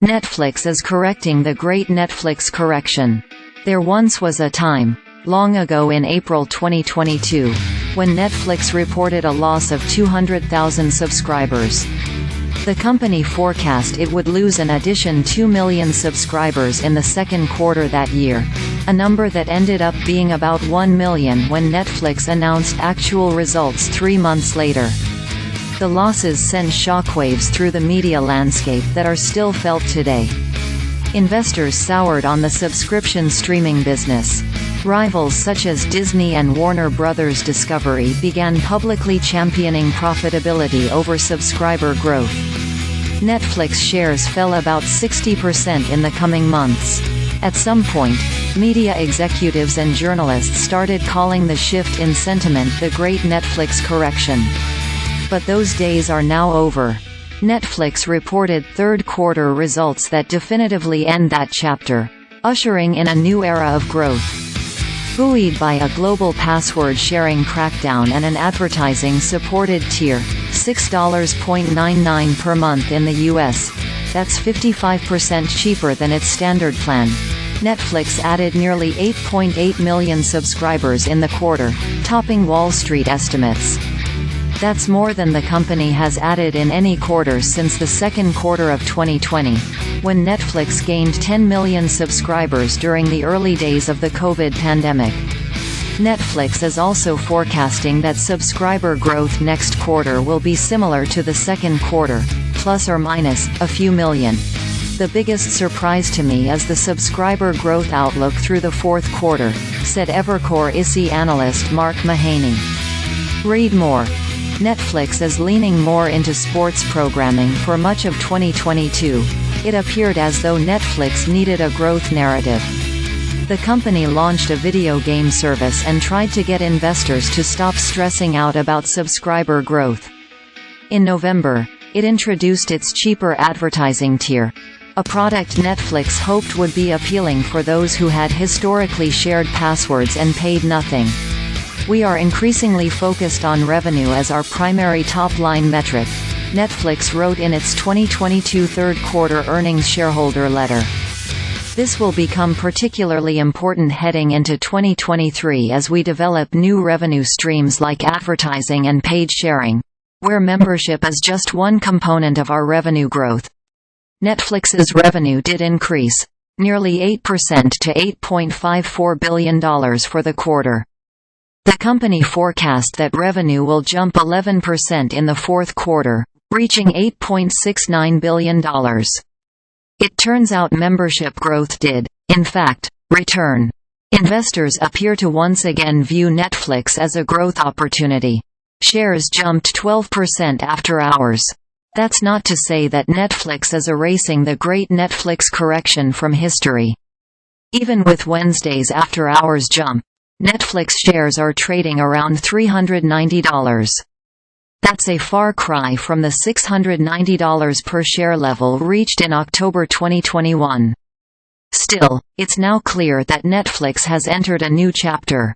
Netflix is correcting the Great Netflix Correction. There once was a time, long ago in April 2022, when Netflix reported a loss of 200,000 subscribers. The company forecast it would lose an additional 2 million subscribers in the second quarter that year, a number that ended up being about 1 million when Netflix announced actual results 3 months later. The losses sent shockwaves through the media landscape that are still felt today. Investors soured on the subscription streaming business. Rivals such as Disney and Warner Bros. Discovery began publicly championing profitability over subscriber growth. Netflix shares fell about 60% in the coming months. At some point, media executives and journalists started calling the shift in sentiment the Great Netflix Correction. But those days are now over. Netflix reported third-quarter results that definitively end that chapter, ushering in a new era of growth. Buoyed by a global password-sharing crackdown and an advertising-supported tier, $6.99 per month in the US, that's 55% cheaper than its standard plan. Netflix added nearly 8.8 million subscribers in the quarter, topping Wall Street estimates. That's more than the company has added in any quarter since the second quarter of 2020, when Netflix gained 10 million subscribers during the early days of the COVID pandemic. Netflix is also forecasting that subscriber growth next quarter will be similar to the second quarter, plus or minus a few million. The biggest surprise to me is the subscriber growth outlook through the fourth quarter, said Evercore ISI analyst Mark Mahaney. Read more. Netflix is leaning more into sports programming for much of 2022. It appeared as though Netflix needed a growth narrative. The company launched a video game service and tried to get investors to stop stressing out about subscriber growth. In November, it introduced its cheaper advertising tier, a product Netflix hoped would be appealing for those who had historically shared passwords and paid nothing. "We are increasingly focused on revenue as our primary top-line metric," Netflix wrote in its 2022 third-quarter earnings shareholder letter. "This will become particularly important heading into 2023 as we develop new revenue streams like advertising and paid sharing, where membership is just one component of our revenue growth." Netflix's revenue did increase, nearly 8% to $8.54 billion for the quarter. The company forecast that revenue will jump 11% in the fourth quarter, reaching $8.69 billion. It turns out membership growth did, in fact, return. Investors appear to once again view Netflix as a growth opportunity. Shares jumped 12% after hours. That's not to say that Netflix is erasing the Great Netflix Correction from history. Even with Wednesday's after-hours jump, Netflix shares are trading around $390. That's a far cry from the $690 per share level reached in October 2021. Still, it's now clear that Netflix has entered a new chapter.